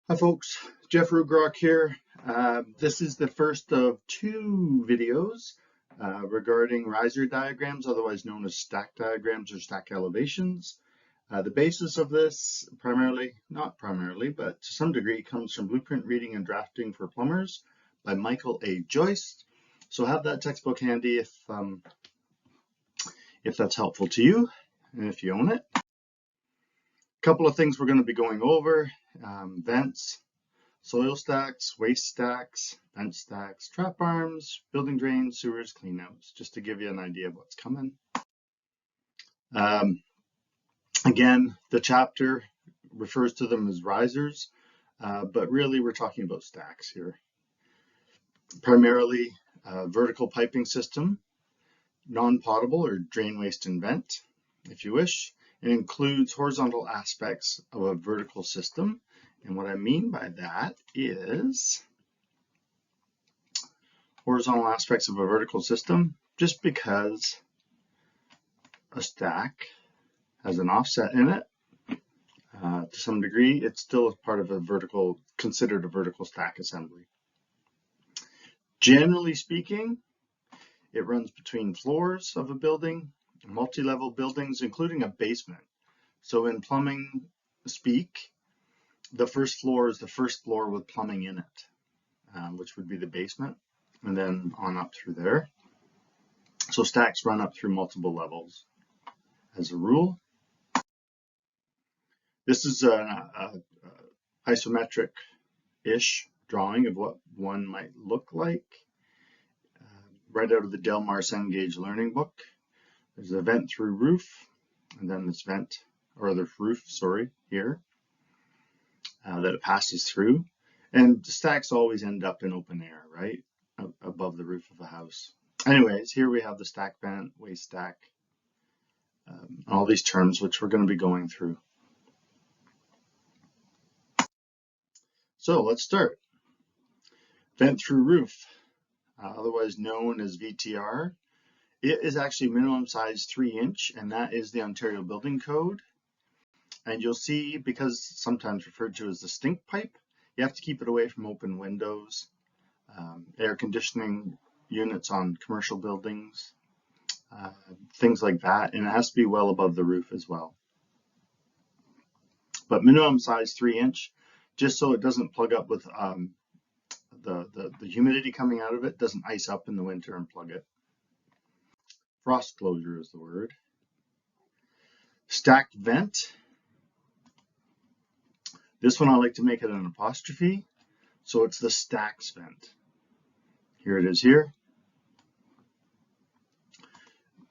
Hi folks, Jeff Rugrock here. This is the first of two videos regarding riser diagrams, otherwise known as stack diagrams or stack elevations. The basis of this not primarily, but to some degree comes from Blueprint Reading and Drafting for Plumbers by Michael A. Joyce. So have that textbook handy if that's helpful to you and if you own it. A couple of things we're going to be going over, vents, soil stacks, waste stacks, vent stacks, trap arms, building drains, sewers, cleanouts, just to give you an idea of what's coming. Again, the chapter refers to them as risers, but really we're talking about stacks here. Primarily vertical piping system, non-potable or drain, waste, and vent, if you wish. It includes horizontal aspects of a vertical system. And what I mean by that is horizontal aspects of a vertical system, just because a stack has an offset in it, to some degree, it's still part of considered a vertical stack assembly. Generally speaking, it runs between floors of a building, multi-level buildings, including a basement. So in plumbing speak, the first floor is the first floor with plumbing in it, which would be the basement, and then on up through there. So stacks run up through multiple levels as a rule. This is an isometric-ish drawing of what one might look like, right out of the Delmar Cengage learning book. There's a vent through roof, and then this roof, here, that it passes through. And stacks always end up in open air, right, above the roof of a house. Anyways, here we have the stack vent, waste stack, all these terms which we're going to be going through. So let's start. Vent through roof, otherwise known as VTR. It is actually minimum size 3-inch, and that is the Ontario Building Code. And you'll see, because sometimes referred to as the stink pipe, you have to keep it away from open windows, air conditioning units on commercial buildings, things like that, and it has to be well above the roof as well. But minimum size 3-inch, just so it doesn't plug up with the humidity coming out of it, doesn't ice up in the winter and plug it. Frost closure is the word. Stacked vent. This one I like to make it an apostrophe, so it's the stacks vent. Here it is here.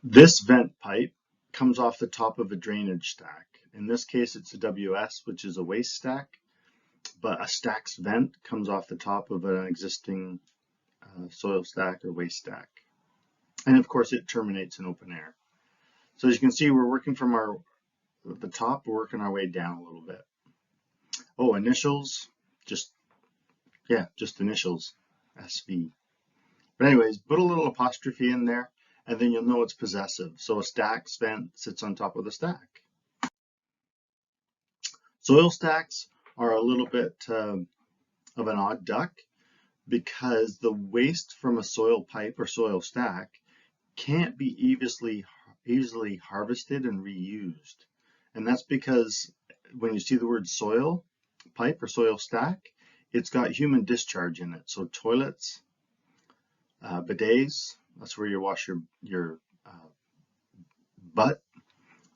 This vent pipe comes off the top of a drainage stack. In this case, it's a WS, which is a waste stack, but a stacks vent comes off the top of an existing soil stack or waste stack. And of course, it terminates in open air. So as you can see, we're working from the top, we're working our way down a little bit. Oh, initials, just initials, SV. But anyways, put a little apostrophe in there, and then you'll know it's possessive. So a stacks vent sits on top of the stack. Soil stacks are a little bit of an odd duck, because the waste from a soil pipe or soil stack can't be easily harvested and reused. And that's because when you see the word soil pipe or soil stack, it's got human discharge in it. So toilets, bidets, that's where you wash your butt,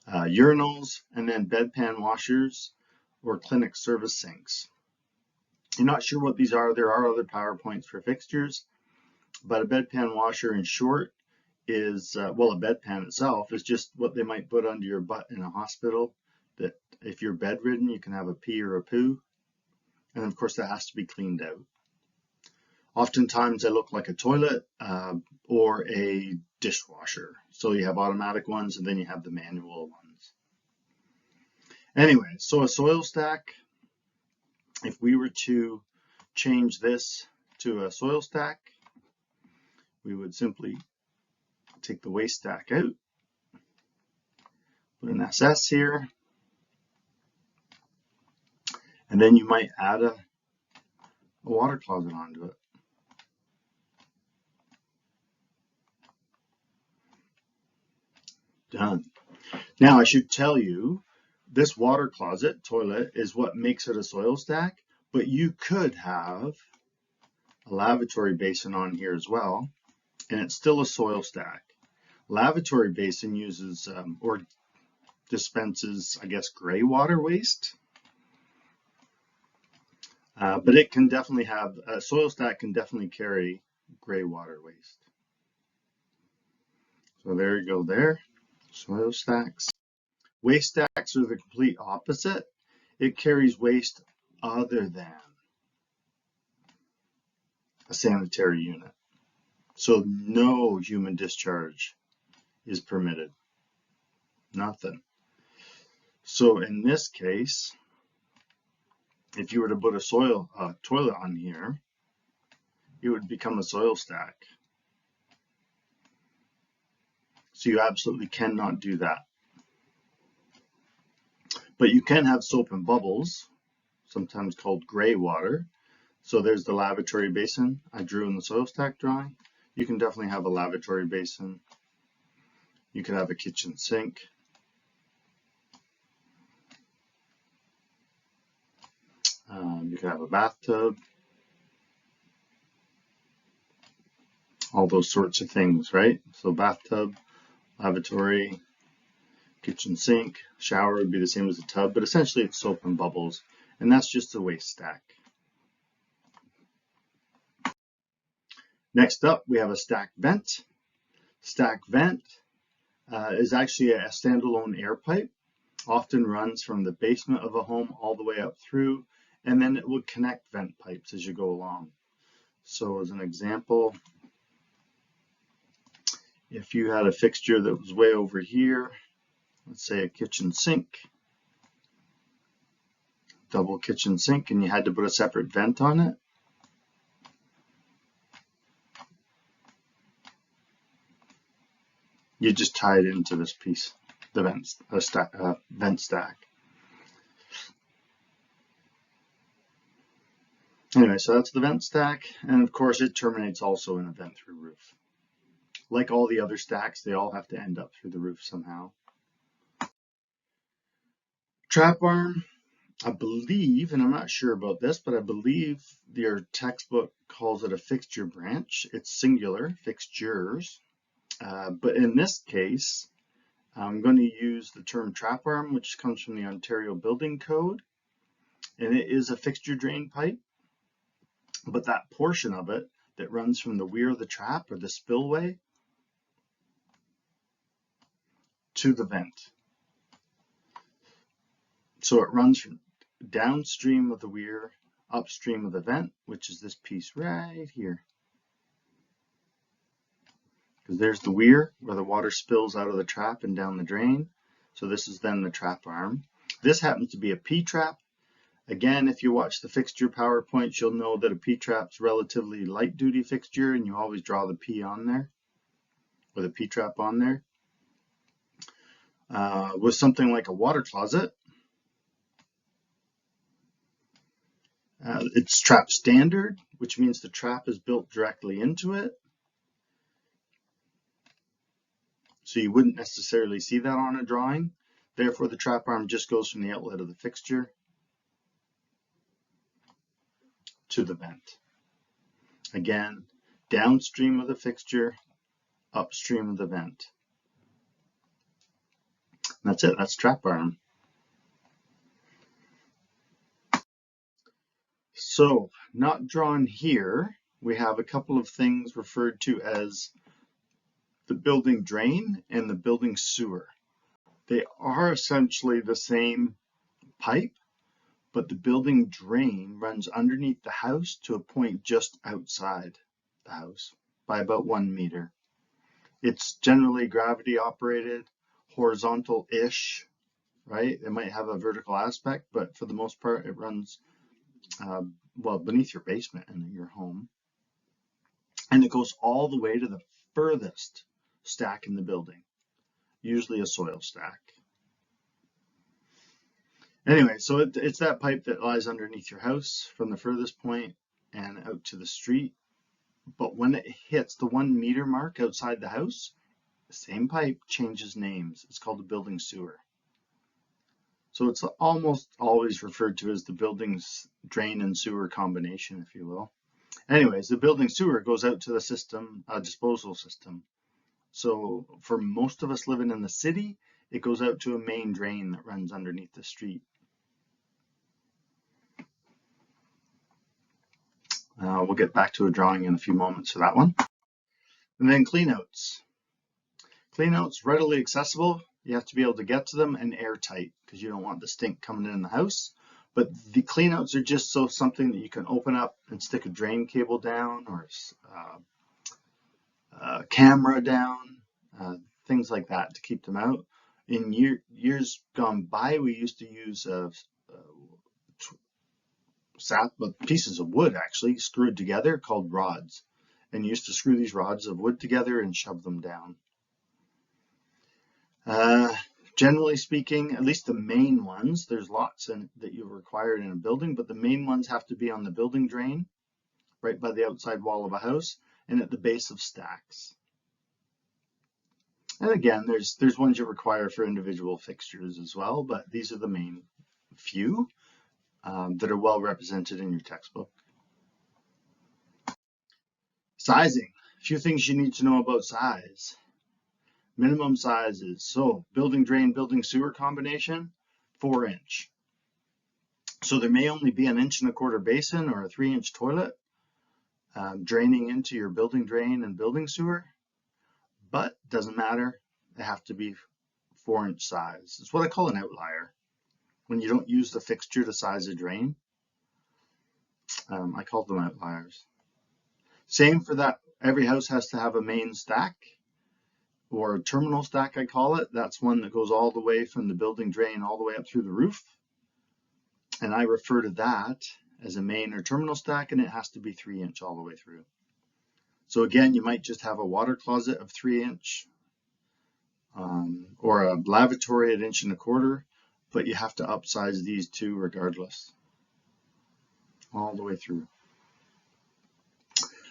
urinals, and then bedpan washers or clinic service sinks. You're not sure what these are. There are other PowerPoints for fixtures, but a bedpan washer in short is, well, a bedpan itself is just what they might put under your butt in a hospital, that if you're bedridden, you can have a pee or a poo. And of course, that has to be cleaned out. Oftentimes they look like a toilet or a dishwasher. So you have automatic ones and then you have the manual ones. Anyway, so a soil stack, if we were to change this to a soil stack, we would simply take the waste stack out, put an SS here, And then you might add a water closet onto it. Done. Now I should tell you, this water closet toilet is what makes it a soil stack, but you could have a lavatory basin on here as well, and it's still a soil stack. Lavatory basin uses or dispenses, I guess, gray water waste, but it can definitely have, a soil stack can definitely carry gray water waste. So there you go there, soil stacks. Waste stacks are the complete opposite. It carries waste other than a sanitary unit. So no human discharge is permitted. Nothing. So in this case, if you were to put a toilet on here, it would become a soil stack. So you absolutely cannot do that. But you can have soap and bubbles, sometimes called gray water. So there's the lavatory basin I drew in the soil stack drawing. You can definitely have a lavatory basin. You could have a kitchen sink. You could have a bathtub. All those sorts of things, right? So bathtub, lavatory, kitchen sink, shower would be the same as a tub, but essentially it's soap and bubbles, and that's just a waste stack. Next up, we have a stack vent. Stack vent is actually a standalone air pipe, often runs from the basement of a home all the way up through, and then it would connect vent pipes as you go along. So as an example, if you had a fixture that was way over here, let's say a kitchen sink, double kitchen sink, and you had to put a separate vent on it, you just tie it into this piece, the vent stack. Anyway, so that's the vent stack, and of course it terminates also in a vent through roof. Like all the other stacks, they all have to end up through the roof somehow. Trap arm, I believe, and I'm not sure about this, but I believe your textbook calls it a fixture branch. It's singular, fixtures. But in this case, I'm going to use the term trap arm, which comes from the Ontario Building Code, and it is a fixture drain pipe. But that portion of it that runs from the weir of the trap or the spillway to the vent. So it runs from downstream of the weir, upstream of the vent, which is this piece right here. Because there's the weir where the water spills out of the trap and down the drain. So this is then the trap arm. This happens to be a P-trap. Again, if you watch the fixture PowerPoints, you'll know that a P-trap's relatively light duty fixture, and you always draw the P on there, with a P-trap on there. With something like a water closet, it's trap standard, which means the trap is built directly into it. So you wouldn't necessarily see that on a drawing. Therefore, the trap arm just goes from the outlet of the fixture to the vent. Again, downstream of the fixture, upstream of the vent. And that's it, that's trap arm. So, not drawn here, we have a couple of things referred to as the building drain and the building sewer. They are essentially the same pipe, but the building drain runs underneath the house to a point just outside the house by about 1 meter. It's generally gravity operated, horizontal-ish, right? It might have a vertical aspect, but for the most part, it runs well beneath your basement in your home. And it goes all the way to the furthest stack in the building, usually a soil stack. Anyway, so it's that pipe that lies underneath your house from the furthest point and out to the street. But when it hits the 1 meter mark outside the house, the same pipe changes names. It's called the building sewer. So it's almost always referred to as the building's drain and sewer combination, if you will. Anyways, the building sewer goes out to the system, disposal system. So for most of us living in the city, it goes out to a main drain that runs underneath the street. We'll get back to a drawing in a few moments for that one. And then cleanouts. Cleanouts, readily accessible. You have to be able to get to them, and airtight because you don't want the stink coming in the house. But the cleanouts are just something that you can open up and stick a drain cable down or a camera down, things like that to keep them out. In years gone by, we used to use pieces of wood actually screwed together called rods, and you used to screw these rods of wood together and shove them down. Generally speaking, at least the main ones, there's lots that you're required in a building, but the main ones have to be on the building drain, right by the outside wall of a house, and at the base of stacks. And again, there's ones you require for individual fixtures as well, but these are the main few that are well represented in your textbook. Sizing. A few things you need to know about size. Minimum sizes. So building drain, building sewer combination, 4-inch. So there may only be an 1.25-inch basin or a 3-inch toilet draining into your building drain and building sewer, but doesn't matter. They have to be 4-inch size. It's what I call an outlier. When you don't use the fixture to size a drain, I call them outliers. Same for that. Every house has to have a main stack, or a terminal stack, I call it. That's one that goes all the way from the building drain all the way up through the roof. And I refer to that as a main or terminal stack, and it has to be 3-inch all the way through. So again, you might just have a water closet of 3-inch or a lavatory at 1.25-inch, but you have to upsize these two regardless, all the way through.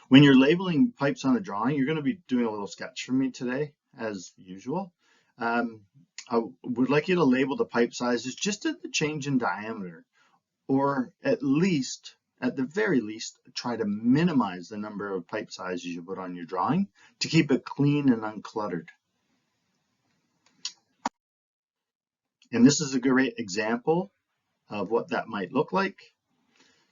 When you're labeling pipes on a drawing, you're going to be doing a little sketch for me today, as usual. I would like you to label the pipe sizes just at the change in diameter, or at the very least, try to minimize the number of pipe sizes you put on your drawing to keep it clean and uncluttered. And this is a great example of what that might look like.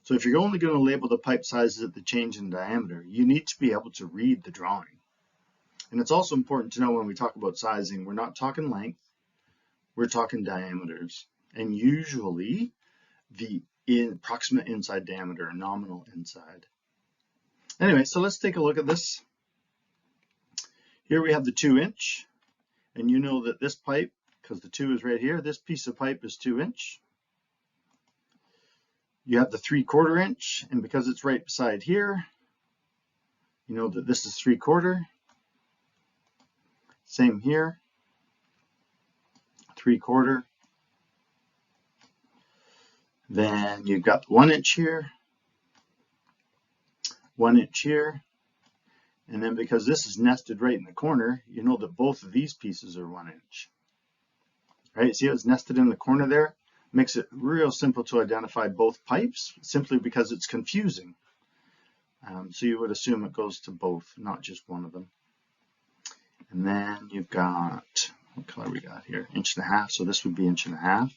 So if you're only going to label the pipe sizes at the change in diameter, you need to be able to read the drawing. And it's also important to know when we talk about sizing, we're not talking length, we're talking diameters. And usually the approximate inside diameter, nominal inside. Anyway, so let's take a look at this. Here we have the 2-inch, and you know that this pipe, because the 2 is right here, this piece of pipe is 2-inch. You have the 3/4-inch, and because it's right beside here, you know that this is 3/4. Same here, 3/4. Then you've got 1-inch here, 1-inch here, and then because this is nested right in the corner, you know that both of these pieces are 1-inch. Right? See how it's nested in the corner there? Makes it real simple to identify both pipes, simply because it's confusing. So you would assume it goes to both, not just one of them. And then you've got, what color we got here? 1.5 inch, so this would be 1.5 inch.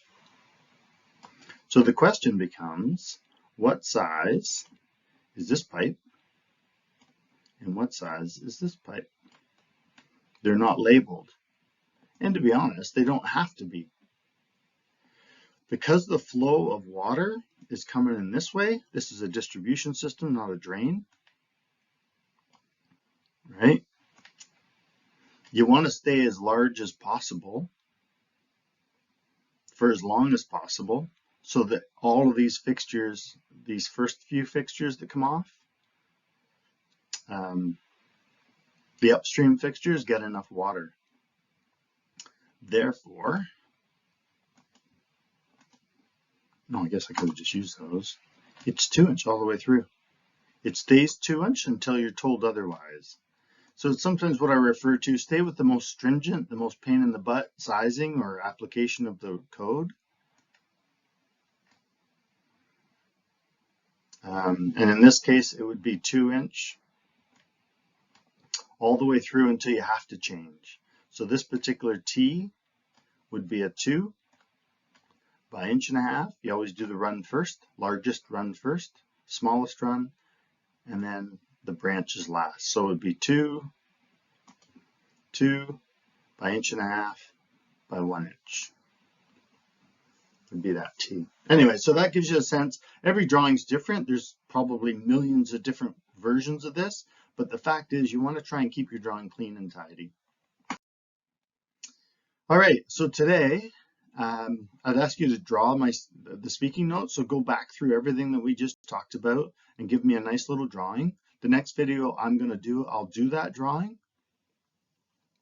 So the question becomes, what size is this pipe? And what size is this pipe? They're not labeled. And to be honest, they don't have to be. Because the flow of water is coming in this way, this is a distribution system, not a drain, right? You want to stay as large as possible for as long as possible so that all of these fixtures, these first few fixtures that come off, the upstream fixtures get enough water. Therefore, No, I guess I could have just used those. It's 2 inch all the way through. It stays 2 inch until you're told otherwise. So it's sometimes what I refer to, stay with the most stringent, the most pain in the butt sizing or application of the code. And in this case, it would be 2 inch all the way through until you have to change. So this particular T would be a 2 by 1.5 inches. You always do the run first, largest run first, smallest run, and then the branches last. So it would be 2 by 1.5 inches by 1 inch. Would be that T. Anyway, so that gives you a sense. Every drawing's different. There's probably millions of different versions of this, but the fact is you want to try and keep your drawing clean and tidy. All right, so today I'd ask you to draw the speaking notes. So go back through everything that we just talked about and give me a nice little drawing. The next video I'm going to do, I'll do that drawing.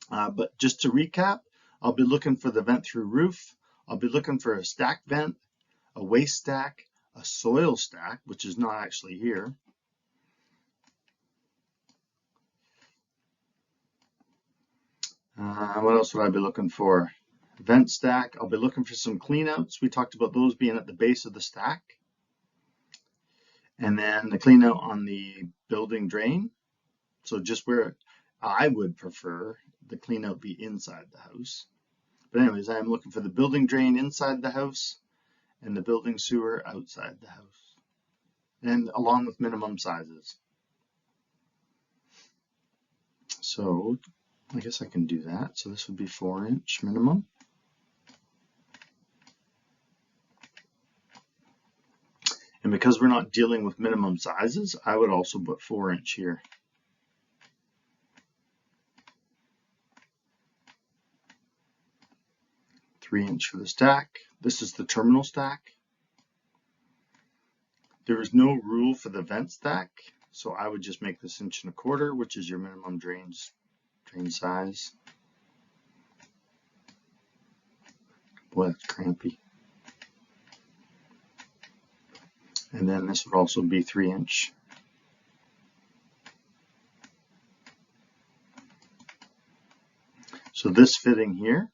But just to recap, I'll be looking for the vent through roof. I'll be looking for a stack vent, a waste stack, a soil stack, which is not actually here. What else would I be looking for? Vent stack. I'll be looking for some cleanouts. We talked about those being at the base of the stack. And then the cleanout on the building drain. So just where I would prefer the cleanout be inside the house. But anyways, I'm looking for the building drain inside the house and the building sewer outside the house, and along with minimum sizes. So I guess I can do that. So this would be 4 inch minimum. And because we're not dealing with minimum sizes, I would also put 4 inch here. Three inch for the stack. This is the terminal stack. There is no rule for the vent stack, so I would just make this 1.25 inches, which is your minimum drain size. Boy, that's crampy. And then this would also be 3 inch. So this fitting here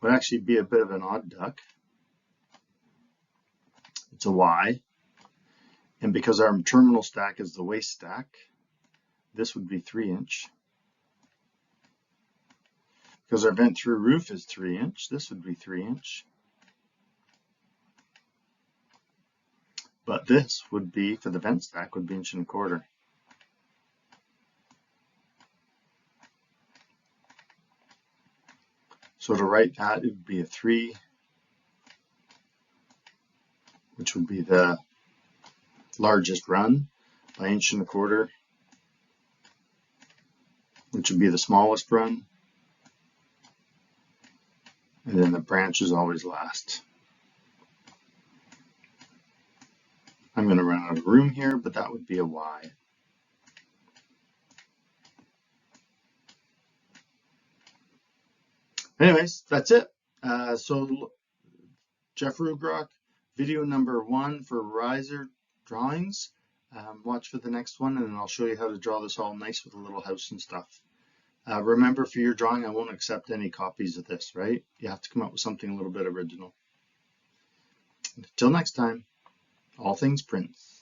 would actually be a bit of an odd duck. It's a Y. And because our terminal stack is the waste stack, this would be 3 inch. Because our vent through roof is 3 inch, this would be 3 inch. But this would be, for the vent stack, would be 1.25 inches. So to write that, it would be a 3, which would be the largest run, by 1.25 inches, which would be the smallest run. And then the branch is always last. I'm going to run out of room here, but that would be a Y. Anyways, that's it. So Jeff Rugrock, video number 1 for riser drawings. Watch for the next one, and then I'll show you how to draw this all nice with a little house and stuff. Remember, for your drawing, I won't accept any copies of this, right? You have to come up with something a little bit original. Until next time, all things Prince.